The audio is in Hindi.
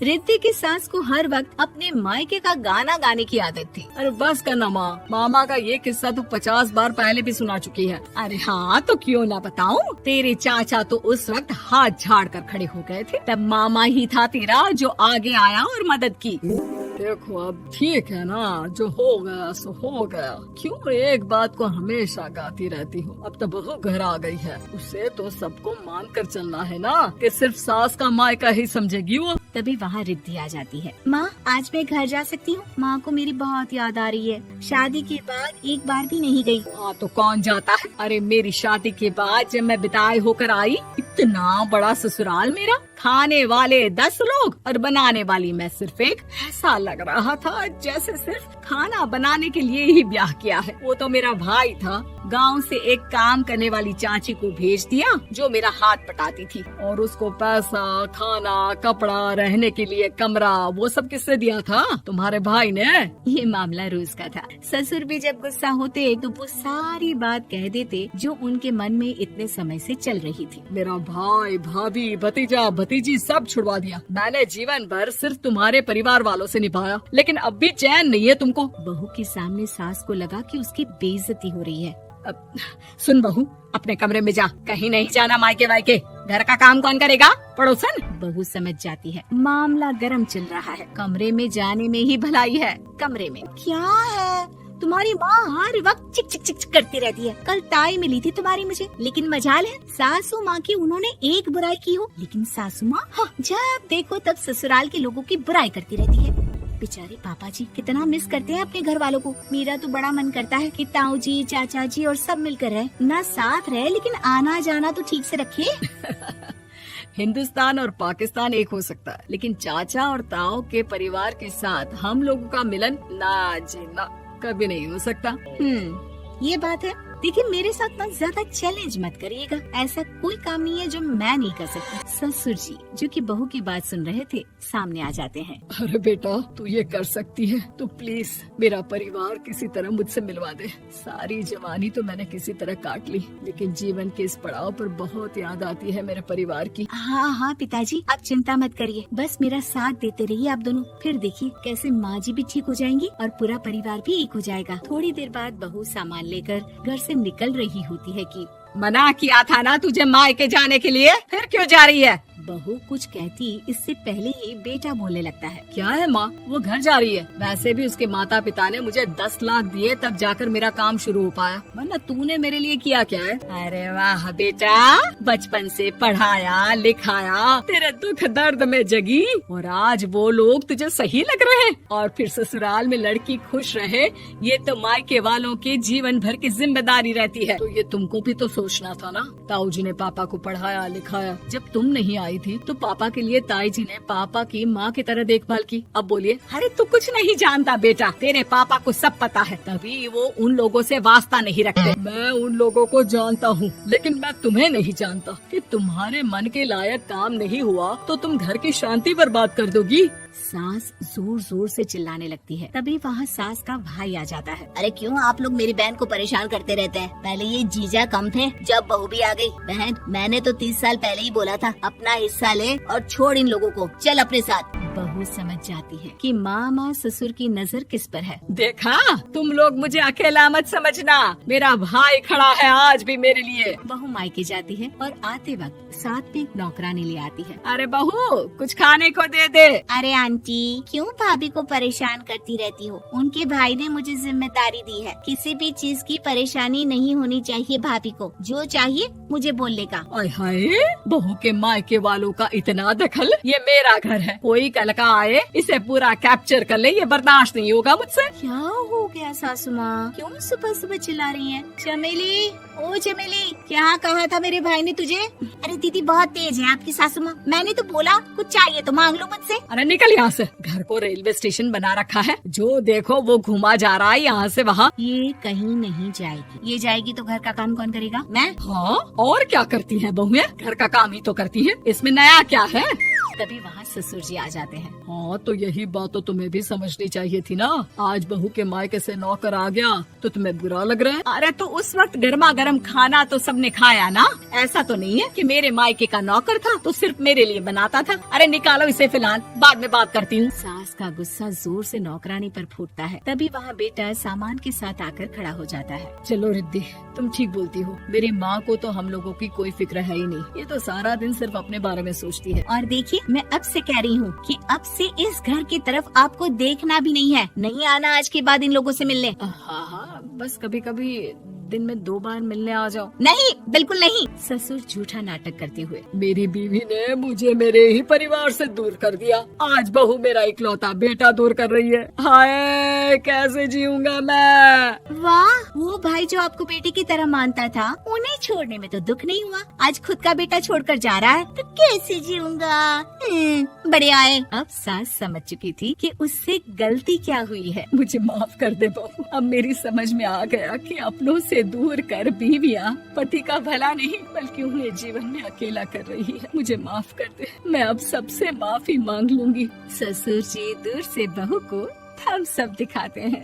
रिद्धि की सास को हर वक्त अपने मायके का गाना गाने की आदत थी। अरे बस करना माँ, मामा का ये किस्सा तो 50 बार पहले भी सुना चुकी है। अरे हाँ, तो क्यों ना बताऊं। तेरे चाचा तो उस वक्त हाथ झाड़ कर खड़े हो गए थे, तब मामा ही था तेरा जो आगे आया और मदद की। देखो अब ठीक है ना, जो हो गया सो हो गया। क्यों एक बात को हमेशा गाती रहती हो। अब तो बहू घर आ गई है, उसे तो सबको मान कर चलना है ना, कि सिर्फ सास का मायका ही समझेगी वो। तभी वहाँ रिद्धि आ जाती है। माँ, आज मैं घर जा सकती हूँ? माँ को मेरी बहुत याद आ रही है। शादी के बाद एक बार भी नहीं गई। हाँ तो कौन जाता है। अरे मेरी शादी के बाद जब मैं विदाई होकर आई, इतना बड़ा ससुराल मेरा, खाने वाले 10 लोग और बनाने वाली मैं सिर्फ एक। ऐसा लग रहा था जैसे सिर्फ खाना बनाने के लिए ही ब्याह किया है। वो तो मेरा भाई था, गांव से एक काम करने वाली चाची को भेज दिया जो मेरा हाथ पटाती थी, और उसको पैसा, खाना, कपड़ा, रहने के लिए कमरा, वो सब किसने दिया था? तुम्हारे भाई ने। ये मामला रोज का था। ससुर भी जब गुस्सा होते तो वो सारी बात कह देते जो उनके मन में इतने समय से चल रही थी। मेरा भाई, भाभी, भतीजा, भतीजी सब छुड़वा दिया। मैंने जीवन भर सिर्फ तुम्हारे परिवार वालों से निभाया, लेकिन अब भी चैन नहीं है तुमको। बहू के सामने सास को लगा कि उसकी बेइज्जती हो रही है। अब सुन बहू, अपने कमरे में जा, कहीं नहीं जाना मायके वायके। घर का काम कौन करेगा? पड़ोसन। बहू समझ जाती है मामला गर्म चल रहा है। कमरे में जाने में ही भलाई है। कमरे में क्या है? तुम्हारी माँ हर वक्त चिक चिक चिक करती रहती है। कल ताई मिली थी तुम्हारी मुझे, लेकिन मजाल है सासू माँ की उन्होंने एक बुराई की हो, लेकिन सासू माँ जब देखो तब ससुराल के लोगों की बुराई करती रहती है। बेचारे पापा जी कितना मिस करते हैं अपने घर वालों को। मेरा तो बड़ा मन करता है कि ताऊ जी, चाचा जी और सब मिलकर रहे, ना साथ रहे लेकिन आना जाना तो ठीक से रखे। हिंदुस्तान और पाकिस्तान एक हो सकता है, लेकिन चाचा और ताऊ के परिवार के साथ हम लोगों का मिलन ना जी ना कभी नहीं हो सकता। ये बात है। देखिए मेरे साथ ना ज्यादा चैलेंज मत करिएगा। ऐसा कोई काम नहीं है जो मैं नहीं कर सकती। ससुर जी जो कि बहू की बात सुन रहे थे सामने आ जाते हैं। अरे बेटा, तू ये कर सकती है तो प्लीज मेरा परिवार किसी तरह मुझसे मिलवा दे। सारी जवानी तो मैंने किसी तरह काट ली, लेकिन जीवन के इस पड़ाव पर बहुत याद आती है मेरे परिवार की। हाँ पिताजी, आप चिंता मत करिए, बस मेरा साथ देते रहिए आप दोनों। फिर देखिए कैसे माँ जी भी ठीक हो जाएंगी और पूरा परिवार भी एक हो जाएगा। थोड़ी देर बाद बहू सामान लेकर घर से निकल रही होती है कि मना किया था ना तुझे मायके जाने के लिए, फिर क्यों जा रही है? बहू कुछ कहती इससे पहले ही बेटा बोलने लगता है। क्या है माँ, वो घर जा रही है। वैसे भी उसके माता पिता ने मुझे 10 लाख दिए तब जाकर मेरा काम शुरू हो पाया, वरना तूने मेरे लिए किया क्या है? अरे वाह बेटा, बचपन से पढ़ाया लिखाया, तेरे दुख दर्द में जगी, और आज वो लोग तुझे सही लग रहे हैं। और फिर ससुराल में लड़की खुश रहे, ये तो मायके वालों की जीवन भर की जिम्मेदारी रहती है। तो ये तुमको भी तो सोचना था ना। ताऊ जी ने पापा को पढ़ाया लिखाया, जब तुम नहीं आई थी तो पापा के लिए ताई जी ने पापा की माँ की तरह देखभाल की। अब बोलिए। अरे तू कुछ नहीं जानता बेटा, तेरे पापा को सब पता है, तभी वो उन लोगों से वास्ता नहीं रखते। मैं उन लोगों को जानता हूँ, लेकिन मैं तुम्हें नहीं जानता कि तुम्हारे मन के लायक काम नहीं हुआ तो तुम घर की शांति बर्बाद कर दोगी। सास जोर जोर से चिल्लाने लगती है। तभी वहाँ सास का भाई आ जाता है। अरे क्यों आप लोग मेरी बहन को परेशान करते रहते हैं? पहले ये जीजा कम थे, जब बहू भी आ गई। बहन, मैंने तो 30 साल पहले ही बोला था अपना हिस्सा ले और छोड़ इन लोगों को, चल अपने साथ। बहू समझ जाती है कि मामा ससुर की नजर किस पर है। देखा, तुम लोग मुझे अकेला मत समझना, मेरा भाई खड़ा है आज भी मेरे लिए। बहू मायके जाती है और आते वक्त साथ में एक नौकरानी ले आती है। अरे बहू, कुछ खाने को दे दे। अरे आंटी, क्यों भाभी को परेशान करती रहती हो? उनके भाई ने मुझे जिम्मेदारी दी है, किसी भी चीज की परेशानी नहीं होनी चाहिए भाभी को, जो चाहिए मुझे बोलने का। आय हाय, बहू के मायके वालों का इतना दखल। ये मेरा घर है, कोई कल का आए इसे पूरा कैप्चर कर ले, ये बर्दाश्त नहीं होगा मुझसे। क्या हो गया सासू माँ, क्यों सुबह सुबह चिल्ला रही हैं? चमेली, ओ चमेली, क्या कहा था मेरे भाई ने तुझे? अरे दीदी बहुत तेज है आपकी सासू माँ, मैंने तो बोला कुछ चाहिए तो मांग लो मुझसे। अरे निकल यहाँ से, घर को रेलवे स्टेशन बना रखा है, जो देखो वो घुमा जा रहा है यहाँ से वहाँ। ये कहीं नहीं जाएगी, ये जाएगी तो घर का काम कौन करेगा? मैं। हाँ, और क्या करती है बहुएं? घर का काम ही तो करती है, इसमें नया क्या है? तभी वहाँ ससुर जी आ जाते हैं। हाँ तो यही बात तो तुम्हें भी समझनी चाहिए थी ना। आज बहू के मायके से नौकर आ गया तो तुम्हें बुरा लग रहा है? अरे तो उस वक्त गर्मा गर्म खाना तो सबने खाया ना। ऐसा तो नहीं है कि मेरे मायके का नौकर था तो सिर्फ मेरे लिए बनाता था। अरे निकालो इसे फिलहाल, बाद में बात करती हूँ। सास का गुस्सा जोर से नौकरानी पर फूटता है। तभी वहाँ बेटा सामान के साथ आकर खड़ा हो जाता है। चलो रिद्धि, तुम ठीक बोलती हो। मेरी माँ को तो हम लोगों की कोई फिक्र है ही नहीं, ये तो सारा दिन सिर्फ अपने बारे में सोचती है। और देखिए, मैं अब से कह रही हूँ कि अब से इस घर की तरफ आपको देखना भी नहीं है। नहीं आना आज के बाद इन लोगों से मिलने। हाँ, बस कभी कभी दिन में 2 बार मिलने आ जाओ। नहीं, बिल्कुल नहीं। ससुर झूठा नाटक करते हुए, मेरी बीवी ने मुझे मेरे ही परिवार से दूर कर दिया, आज बहू मेरा इकलौता बेटा दूर कर रही है। हाय, कैसे जीऊंगा मैं। वाह, वो भाई जो आपको बेटे की तरह मानता था, उन्हें छोड़ने में तो दुख नहीं हुआ। आज खुद का बेटा छोड़कर जा रहा है तो कैसे जीऊंगा। बड़े आए। अब सास समझ चुकी थी कि उससे गलती क्या हुई है। मुझे माफ कर दे बहू। अब मेरी समझ में आ गया कि अपनों से दूर कर बीवियां पति का भला नहीं बल्कि उन्हें जीवन में अकेला कर रही है। मुझे माफ कर दे, मैं अब सबसे माफी मांग लूंगी। ससुर जी दूर से बहू को थम्स अप दिखाते हैं।